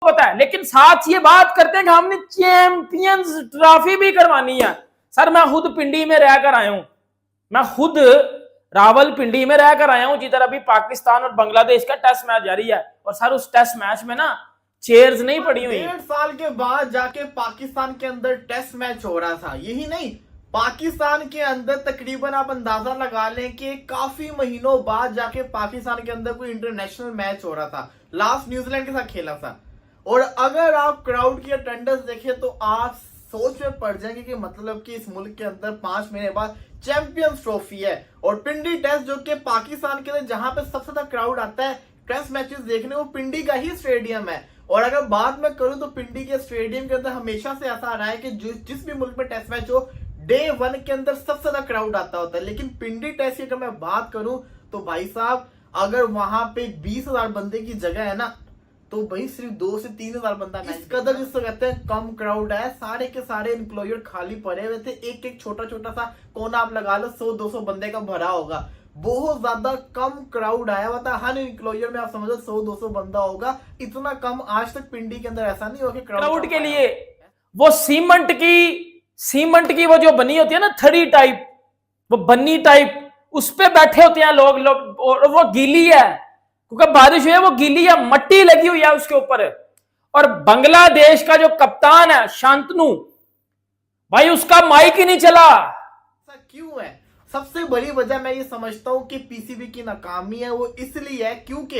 पता है, लेकिन साथ ये बात करते हैं कि हमने चैंपियंस ट्रॉफी भी करवानी है। सर मैं खुद पिंडी में रहकर आया हूं, मैं खुद रावलपिंडी में रहकर आया हूं जिधर अभी पाकिस्तान और बांग्लादेश का टेस्ट मैच जारी है। और सर उस टेस्ट मैच में ना चेयर्स नहीं पड़ी हुई। 1.5 साल के बाद जाके पाकिस्तान के अंदर टेस्ट मैच हो रहा था। यही नहीं, पाकिस्तान के अंदर तकरीबन आप अंदाजा लगा लें कि काफी महीनों बाद जाके पाकिस्तान के अंदर कोई इंटरनेशनल मैच हो रहा था। लास्ट न्यूजीलैंड के साथ खेला था। और अगर आप क्राउड की अटेंडेंस देखें तो आप सोच में पड़ जाएंगे कि मतलब कि इस मुल्क के अंदर 5 महीने बाद चैंपियंस ट्रॉफी है। और पिंडी टेस्ट जो कि पाकिस्तान के अंदर जहां पे सबसे ज्यादा क्राउड आता है टेस्ट मैचेस देखने, वो पिंडी का ही स्टेडियम है। और अगर बात मैं करूं तो पिंडी के स्टेडियम के अंदर हमेशा से ऐसा रहा है कि जिस भी मुल्क में टेस्ट मैच हो डे 1 के अंदर सबसे ज्यादा क्राउड आता होता है। लेकिन पिंडी टेस्ट की अगर मैं बात करूं तो भाई साहब अगर वहां पे 20,000 बंदे की जगह है ना तो भाई सिर्फ 2 से 3,000 बंदा मैच। इस कदर जिसको कहते हैं कम क्राउड है, सारे के सारे इंक्लोजर खाली पड़े हुए थे। एक एक छोटा छोटा सा कोना आप लगा लो 100-200 बंदे का भरा होगा। बहुत ज्यादा कम क्राउड आया हुआ था। हर इंक्लोजर में आप समझो 100-200 बंदा होगा। इतना कम आज तक पिंडी के अंदर ऐसा नहीं हुआ कि क्राउड के लिए वो सीमेंट की वो जो बनी होती है ना थड़ी टाइप, वो बन्नी टाइप, उस पे बैठे होते हैं लोग और वो गीली है क्योंकि बारिश हुई है, वो गीली है, मट्टी लगी हुई है उसके ऊपर। और बांग्लादेश का जो कप्तान है शांतनु भाई, उसका माइक ही नहीं चला। क्यों है? सबसे बड़ी वजह मैं ये समझता हूं कि पीसीबी की नाकामी है। वो इसलिए है क्योंकि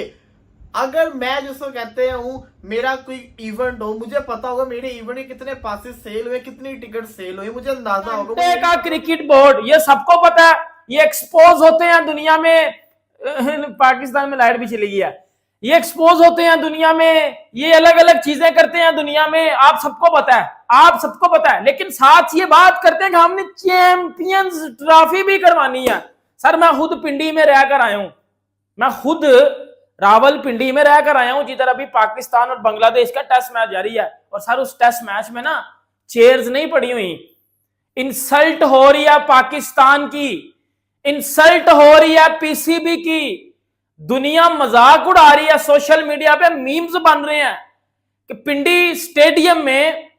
अगर मैं जिसको कहते हूं मेरा कोई इवेंट हो, मुझे पता होगा मेरे इवेंट के कितने पासेस सेल हुए, कितनी टिकट सेल हुई, मुझे अंदाजा होगा। का क्रिकेट बोर्ड ये सबको पता है, ये एक्सपोज होते हैं दुनिया में। पाकिस्तान में लाइट भी चली गई है। ये एक्सपोज होते हैं दुनिया में, ये अलग अलग चीजें करते हैं दुनिया में, आप सबको पता है, आप सबको पता है। लेकिन साथ ये बात करते हैं कि हमने चैंपियंस ट्रॉफी भी करवानी है। सर मैं खुद पिंडी में रहकर आया हूं, मैं खुद रावलपिंडी में रहकर आया हूं जिधर अभी पाकिस्तान और बांग्लादेश का टेस्ट मैच जारी है। और सर उस टेस्ट मैच में ना चेयर्स नहीं पड़ी हुई। इंसल्ट हो रही है पाकिस्तान की, इंसल्ट हो रही है पीसीबी की, दुनिया मजाक उड़ा रही है, सोशल मीडिया पे मीम्स बन रहे हैं कि पिंडी स्टेडियम में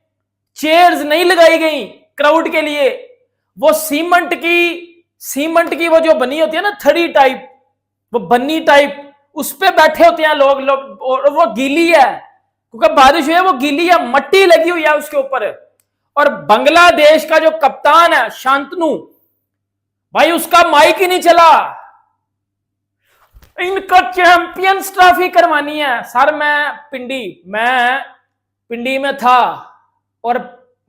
चेयर्स नहीं लगाई गई क्राउड के लिए। वो सीमेंट की वो जो बनी होती है ना थड़ी टाइप, वो बन्नी टाइप, उस पे बैठे होते हैं लोग और वो गीली है क्योंकि बारिश हुई है, वो गीली है, मट्टी लगी हुई है उसके ऊपर। और बांग्लादेश का जो कप्तान है शांतनु भाई, उसका माइक ही नहीं चला। इनको चैंपियंस ट्रॉफी करवानी है। सर मैं पिंडी में था और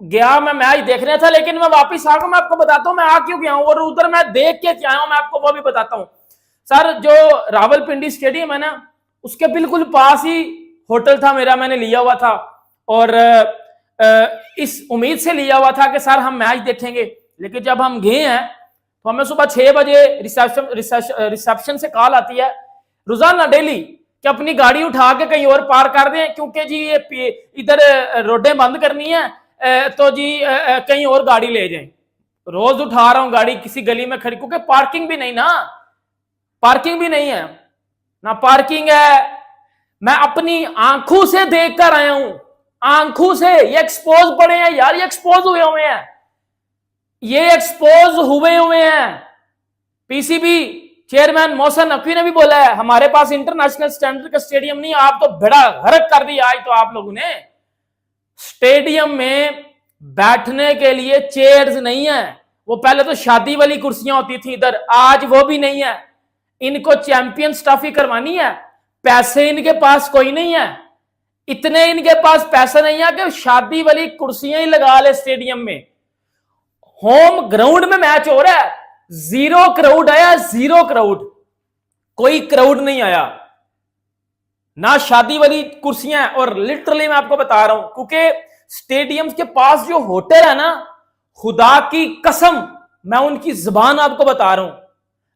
गया, मैं मैच देखने था, लेकिन मैं वापिस आ गया। मैं आपको बताता हूं मैं आ क्यों गया हूं और उधर मैं देख के आया हूं, मैं आपको वो भी बताता हूं। सर जो रावलपिंडी स्टेडियम है ना, उसके बिल्कुल पास ही होटल था मेरा, मैंने लिया हुआ था। और इस उम्मीद से लिया हुआ था कि सर हम मैच देखेंगे। लेकिन जब हम गए हैं तो हमें सुबह 6 बजे रिसेप्शन से कॉल आती है रोजाना डेली कि अपनी गाड़ी उठा के कहीं और पार कर दें क्योंकि जी ये इधर रोडें बंद करनी है तो जी कहीं और गाड़ी ले जाएं। रोज उठा रहा हूं गाड़ी किसी गली में खड़ी, क्योंकि पार्किंग भी नहीं है ना पार्किंग है। मैं अपनी आंखों से देख कर आया हूं, आंखों से। ये एक्सपोज पड़े हैं यार, ये एक्सपोज हुए हैं। पीसीबी चेयरमैन मोहसिन नकवी ने भी बोला है हमारे पास इंटरनेशनल स्टैंडर्ड का स्टेडियम नहीं, आप तो बड़ा गरक कर दिया आज तो आप लोगों ने। स्टेडियम में बैठने के लिए चेयर्स नहीं है। वो पहले तो शादी वाली कुर्सियां होती थी इधर, आज वो भी नहीं है। इनको चैंपियंस ट्रॉफी करवानी है, पैसे इनके पास कोई नहीं है, इतने इनके पास पैसे नहीं है कि शादी वाली कुर्सियां ही लगा ले स्टेडियम में। होम ग्राउंड में मैच हो रहा है, 0 क्राउड आया, 0 क्राउड, कोई क्राउड नहीं आया, ना शादी वाली कुर्सियां। और लिटरली मैं आपको बता रहा हूं क्योंकि स्टेडियम के पास जो होटल है ना, खुदा की कसम मैं उनकी जुबान आपको बता रहा हूं।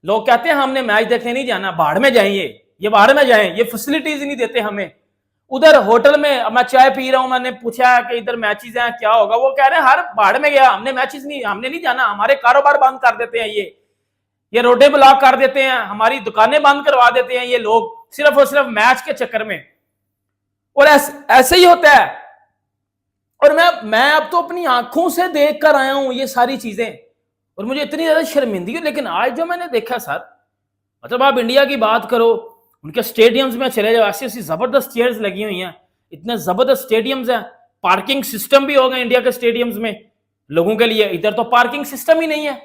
लोग कहते हैं हमने मैच देखने नहीं जाना, बाहर में जाएंगे, ये बाहर में जाएं, ये फैसिलिटीज नहीं देते हमें। उधर होटल में मैं चाय पी रहा हूं, मैंने पूछा कि इधर मैचेस हैं क्या होगा, वो कह रहे हैं हर बाहर में गया, हमने नहीं जाना, हमारे कारोबार बंद कर देते हैं, ये रोडें ब्लॉक कर देते हैं, हमारी दुकानें बंद करवा देते हैं ये लोग, सिर्फ और सिर्फ मैच के चक्कर में। और ऐसे ही होता है। और मैं अब तो अपनी आंखों से देख कर आया हूं ये सारी चीजें, और मुझे इतनी ज्यादा शर्मिंदगी है। लेकिन आज जो मैंने देखा सर, मतलब आप इंडिया की बात करो, उनके स्टेडियम्स में चले जाओ, ऐसी ऐसी जबरदस्त चेयर्स लगी हुई हैं, इतने जबरदस्त स्टेडियम्स हैं, पार्किंग सिस्टम भी हो गए इंडिया के स्टेडियम्स में लोगों के लिए। इधर तो पार्किंग सिस्टम ही नहीं है,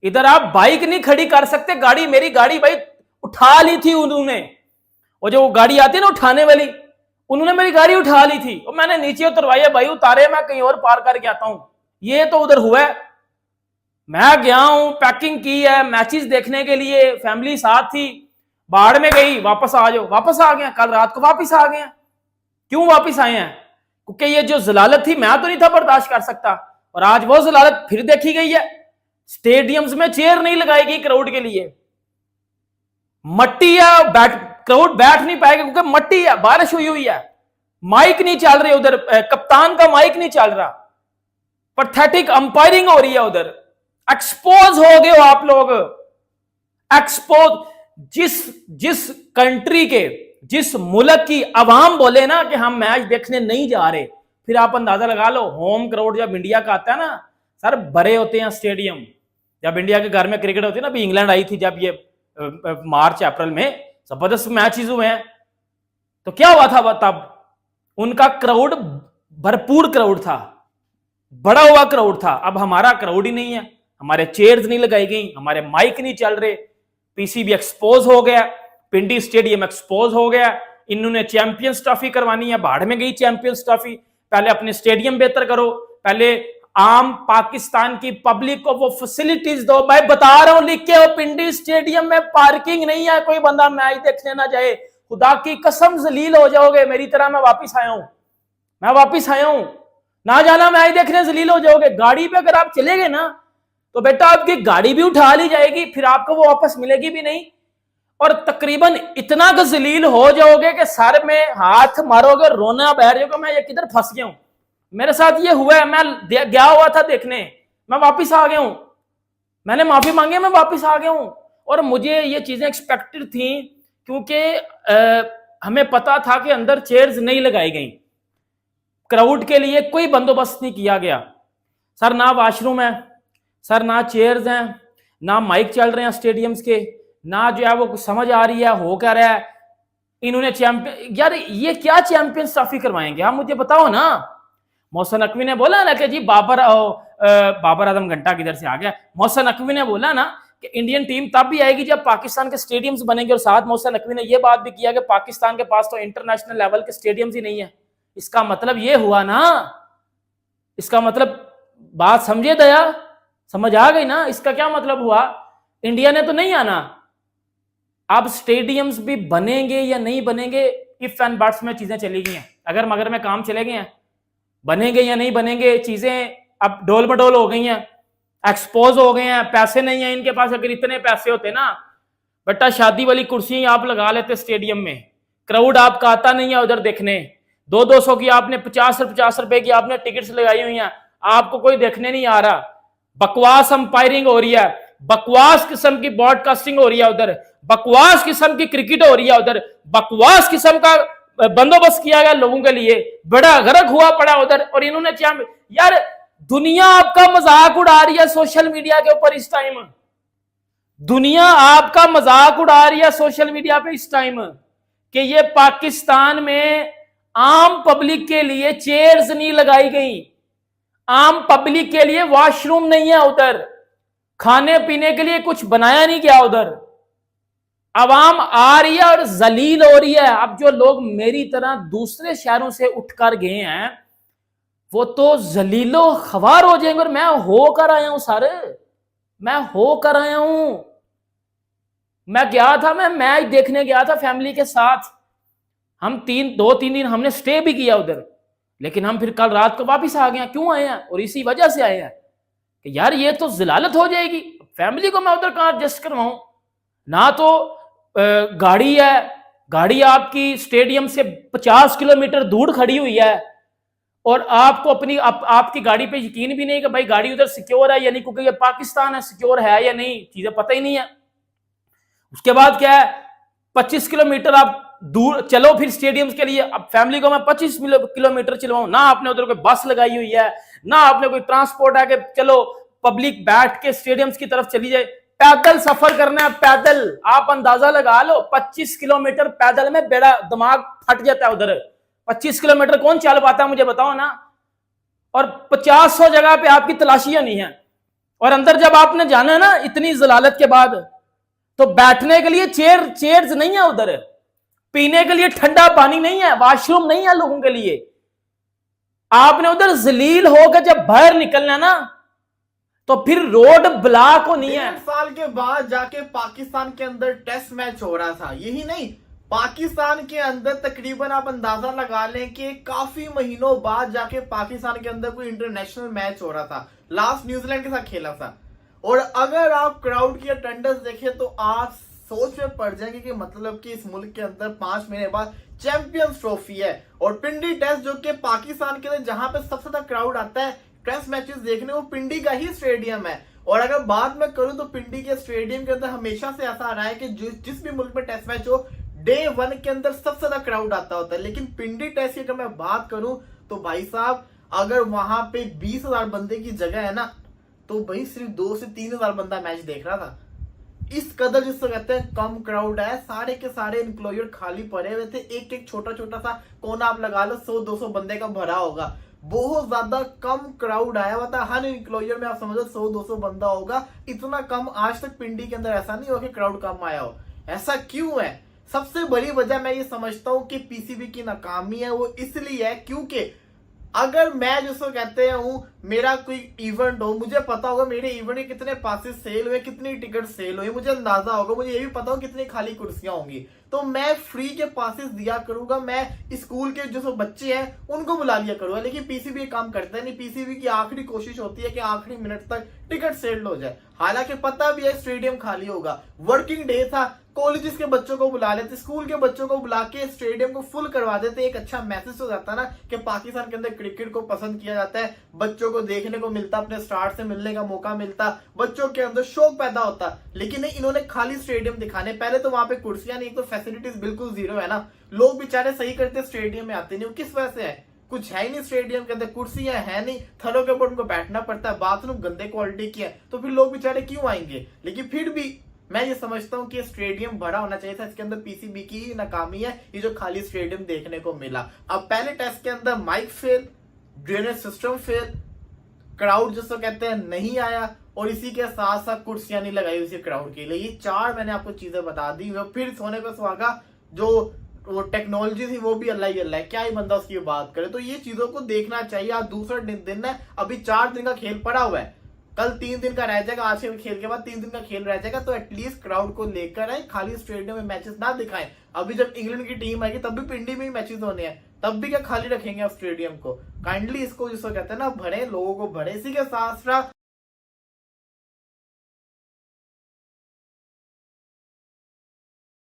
इधर आप बाइक नहीं खड़ी कर सकते। गाड़ी, मेरी गाड़ी भाई उठा ली थी उन्होंने, और जो गाड़ी आती है ना उठाने वाली, उन्होंने मेरी गाड़ी उठा ली थी और मैंने नीचे उतरवाई है। भाई उतारे, मैं कहीं और पार करके आता हूं। ये तो उधर हुआ है, मैं गया हूं, पैकिंग की है मैचेस देखने के लिए, फैमिली साथ थी, बाढ़ में गई, वापस आ जाओ, वापस आ गए, कल रात को वापस आ गए। क्यों वापस आए हैं? क्योंकि ये जो जलालत थी मैं तो नहीं था बर्दाश्त कर सकता, और आज वो जलालत फिर देखी गई है। स्टेडियम्स में चेयर नहीं लगाई गई क्राउड के लिए, मट्टी है, क्राउड बैठ नहीं पाएगा क्योंकि मट्टी है, बारिश हुई हुई है, माइक नहीं चल रहे उधर, कप्तान का माइक नहीं चल रहा, पैथेटिक अंपायरिंग हो रही है उधर। एक्सपोज हो गए हो आप लोग, एक्सपोज। जिस कंट्री के, जिस मुल्क की आवाम बोले ना कि हम मैच देखने नहीं जा रहे, फिर आप अंदाजा लगा लो होम क्राउड जब इंडिया का आता है ना सर, भरे होते हैं स्टेडियम। जब इंडिया के घर में क्रिकेट होती है ना, अभी इंग्लैंड आई थी जब ये मार्च अप्रैल में, जबरदस्त मैचेस हुए हैं, तो क्या हुआ था तब? उनका क्राउड भरपूर क्राउड था, बड़ा हुआ क्राउड था। अब हमारा क्राउड ही नहीं है, हमारे चेयर्स नहीं लगाई गई, हमारे माइक नहीं चल रहे, पीसीबी एक्सपोज हो गया, पिंडी स्टेडियम एक्सपोज हो गया। इन्होंने चैंपियंस ट्रॉफी करवानी है, बाढ़ में गई चैंपियंस ट्रॉफी। पहले अपने स्टेडियम बेहतर करो, पहले आम पाकिस्तान की पब्लिक को वो फैसिलिटीज दो। भाई बता रहा हूं लिख के, वो पिंडी स्टेडियम में पार्किंग नहीं है, कोई बंदा मैच देखने ना जाए, खुदा की कसम जलील हो जाओगे मेरी तरह। मैं वापिस आया हूं, ना जाना मैच देखने, जलील हो जाओगे। गाड़ी पे अगर आप चले गए ना तो बेटा आपकी गाड़ी भी उठा ली जाएगी, फिर आपको वो वापस मिलेगी भी नहीं, और तकरीबन इतना जलील हो जाओगे कि सर में हाथ मारोगे, रोना बहर जाओगे, मैं ये किधर फंस गया हूं। मेरे साथ ये हुआ है, मैं गया हुआ था देखने, मैं वापिस आ गया हूं, मैंने माफी मांगी, मैं वापिस आ गया हूं। और मुझे ये चीजें एक्सपेक्टेड थी, क्योंकि हमें पता था कि अंदर चेयर्स नहीं लगाई गई, क्राउड के लिए कोई बंदोबस्त नहीं किया गया सर। ना वॉशरूम है सर, ना चेयर्स हैं, ना माइक चल रहे हैं स्टेडियम्स के, ना जो है वो समझ आ रही है हो क्या रहा है। इन्होंने चैंपियन, यार ये क्या चैंपियंस ट्रॉफी करवाएंगे आप मुझे बताओ ना। मोहसिन नकवी ने बोला ना कि जी बाबर आजम घंटा किधर से आ गया। मोहसिन नकवी ने बोला ना कि इंडियन टीम तब भी आएगी जब पाकिस्तान के स्टेडियम्स बनेंगे, और साथ मोहसिन नकवी ने यह बात भी किया कि पाकिस्तान के पास तो इंटरनेशनल लेवल के स्टेडियम्स ही नहीं है। इसका मतलब ये हुआ ना, इसका मतलब बात समझे दया, समझ आ गई ना, इसका क्या मतलब हुआ? इंडिया ने तो नहीं आना। अब स्टेडियम्स भी बनेंगे या नहीं बनेंगे, इफ एंड बट्स में चीजें चली गई हैं, अगर मगर में काम चले गए हैं। बनेंगे या नहीं बनेंगे, चीजें अब डोल मडोल हो गई हैं, एक्सपोज हो गए हैं, पैसे नहीं है इनके पास। अगर इतने पैसे होते ना बेटा, शादी वाली कुर्सी आप लगा लेते स्टेडियम में, क्राउड आपका आता नहीं है उधर देखने। 200 की आपने 50 रुपए की आपने टिकट्स लगाई हुई हैं, आपको कोई देखने नहीं आ रहा। बकवास अंपायरिंग हो रही है, बकवास किस्म की ब्रॉडकास्टिंग हो रही है उधर, बकवास किस्म की क्रिकेट हो रही है उधर, बकवास किस्म का बंदोबस्त किया गया लोगों के लिए, बड़ा गर्क हुआ पड़ा उधर। और इन्होंने यार दुनिया आपका मजाक उड़ा रही है सोशल मीडिया के ऊपर इस टाइम, दुनिया आपका मजाक उड़ा रही है सोशल मीडिया पे इस टाइम कि ये पाकिस्तान में आम पब्लिक के लिए चेयर्स नहीं लगाई गई, आम पब्लिक के लिए वॉशरूम नहीं है उधर, खाने पीने के लिए कुछ बनाया नहीं गया उधर। आवाम आ रही है और जलील हो रही है। अब जो लोग मेरी तरह दूसरे शहरों से उठकर गए हैं वो तो जलीलो खवार हो जाएंगे। और मैं होकर आया हूं सर, मैं होकर आया हूं। मैं गया था, मैं मैच देखने गया था फैमिली के साथ, हम 2-3 दिन हमने स्टे भी किया उधर, लेकिन हम फिर कल रात को वापस आ गए। क्यों आए हैं? और इसी वजह से आए हैं कि यार ये तो जिलालत हो जाएगी, फैमिली को मैं उधर कहां एडजस्ट करवाऊं। ना तो गाड़ी है, गाड़ी आपकी स्टेडियम से 50 किलोमीटर दूर खड़ी हुई है, और आपको अपनी आपकी गाड़ी पे यकीन भी नहीं कि भाई गाड़ी उधर सिक्योर है या नहीं, क्योंकि ये पाकिस्तान है, सिक्योर है या नहीं चीजें पता ही नहीं है। उसके बाद क्या है, 25 किलोमीटर आप दूर चलो फिर स्टेडियम्स के लिए। अब फैमिली को मैं 25 किलोमीटर चलवाऊं ना, आपने उधर कोई बस लगाई हुई है ना आपने कोई ट्रांसपोर्ट है कि चलो पब्लिक बैठ के स्टेडियम्स की तरफ चली जाए। पैदल सफर करना है, पैदल आप अंदाजा लगा लो 25 किलोमीटर पैदल में बेड़ा दिमाग फट जाता है उधर। 25 किलोमीटर कौन चल पाता है मुझे बताओ ना। और 50-100 जगह पे आपकी तलाशियां नहीं है, और अंदर जब आपने जाना है ना इतनी जलालत के बाद, तो बैठने के लिए चेयर्स नहीं है उधर, पीने के लिए ठंडा पानी नहीं है, वॉशरूम नहीं है लोगों के लिए। आपने उधर जलील होकर जब बाहर निकलना ना तो फिर रोड ब्लॉक होनी है। 1.5 साल के बाद जाके पाकिस्तान के अंदर टेस्ट मैच हो रहा था। यही नहीं, पाकिस्तान के अंदर तकरीबन आप अंदाजा लगा लें कि काफी महीनों बाद जाके पाकिस्तान के अंदर कोई इंटरनेशनल मैच हो रहा था। लास्ट न्यूजीलैंड के साथ खेला था। और अगर आप क्राउड की अटेंडेंस देखें तो आप सोच में पड़ जाएंगे कि मतलब कि इस मुल्क के अंदर 5 महीने बाद चैंपियंस ट्रॉफी है। और पिंडी टेस्ट जो कि पाकिस्तान के लिए जहां पे सबसे ज्यादा क्राउड आता है टेस्ट मैचेस देखने, वो पिंडी का ही स्टेडियम है। और अगर बात मैं करूं तो पिंडी के स्टेडियम के अंदर हमेशा से ऐसा रहा है कि जिस भी मुल्क में टेस्ट मैच हो डे 1 के अंदर सबसे ज्यादा क्राउड आता होता है। लेकिन पिंडी टेस्ट की अगर मैं बात करूं तो भाई साहब अगर वहां पे 20,000 बंदे की जगह है ना, तो भाई सिर्फ 2 से 3,000 बंदा मैच देख रहा था। इस कदर जिसको कहते हैं कम क्राउड है। सारे के सारे इंक्लोजर खाली पड़े हुए थे, एक एक छोटा छोटा सा कोना आप लगा लो 100-200 बंदे का भरा होगा। बहुत ज्यादा कम क्राउड आया हुआ था। हर इंक्लोजर में आप समझो 100-200 बंदा होगा। इतना कम आज तक पिंडी के अंदर ऐसा नहीं हो कि क्राउड कम आया हो। ऐसा क्यों है? सबसे बड़ी वजह मैं ये समझता हूं कि पीसीबी की नाकामी है। वो इसलिए है क्योंकि अगर मैं जिसको कहते हूं मेरा कोई इवेंट हो, मुझे पता होगा मेरे इवेंट में कितने पासेस सेल हुए, कितनी टिकट सेल हुई, मुझे अंदाजा होगा, मुझे ये भी पता होगा कितनी खाली कुर्सियां होंगी, तो मैं फ्री के पासेस दिया करूंगा। मैं स्कूल के जो बच्चे हैं उनको बुला लिया करूंगा। लेकिन पीसीबी ये काम करता है नहीं। पीसीबी की आखिरी कोशिश होती है कि आखिरी मिनट तक टिकट सेल हो जाए। हालांकि पता भी है स्टेडियम खाली होगा। वर्किंग डे था, कॉलेजेस के बच्चों को बुला लेते, स्कूल के बच्चों को बुला के स्टेडियम को फुल करवा देते। एक अच्छा मैसेज हो जाता ना कि पाकिस्तान के अंदर क्रिकेट को पसंद किया जाता है, बच्चों को देखने को मिलता, अपने स्टार से मिलने का मौका मिलता, बच्चों के अंदर शौक पैदा होता। लेकिन नहीं, इन्होंने खाली स्टेडियम दिखाने। पहले तो वहां पे कुर्सियां नहीं, तो फैसिलिटीज बिल्कुल जीरो है ना। लोग बेचारे सही करते स्टेडियम में आते नहीं। किस वजह से है? कुछ है ही नहीं स्टेडियम के अंदर, कुर्सियां है नहीं, थरों के ऊपर उनको बैठना पड़ता है, बाथरूम गंदे क्वालिटी की है, तो फिर लोग बेचारे क्यों आएंगे? लेकिन फिर भी मैं ये समझता हूं कि स्टेडियम बड़ा होना चाहिए था। इसके अंदर पीसीबी की ही नाकामी है, ये जो खाली स्टेडियम देखने को मिला। अब पहले टेस्ट के अंदर mic fail, drainage system fail, crowd जिसको कहते हैं नहीं आया, और इसी के साथ साथ कुर्सियां नहीं लगाई उसी क्राउड के लिए। ये 4 मैंने आपको चीजें बता दी। फिर सोने पे सुहागा जो वो टेक्नोलॉजी थी वो भी अल्लाह ही अल्लाह है, क्या ही बंदा उसकी बात करे। तो ये चीजों को देखना चाहिए। आज दूसरा दिन है, अभी 4 दिन का खेल पड़ा हुआ है, कल 3 दिन का रह जाएगा, आज के खेल के बाद 3 दिन का खेल रह जाएगा। तो एटलीस्ट क्राउड को लेकर आए, खाली स्टेडियम में मैचेस ना दिखाएं। अभी जब इंग्लैंड की टीम आएगी तब भी पिंडी में ही मैचेस होने हैं, तब भी क्या खाली रखेंगे आप स्टेडियम को? काइंडली इसको जिसको कहते हैं ना भरे, लोगों को भरे। इसी के साथ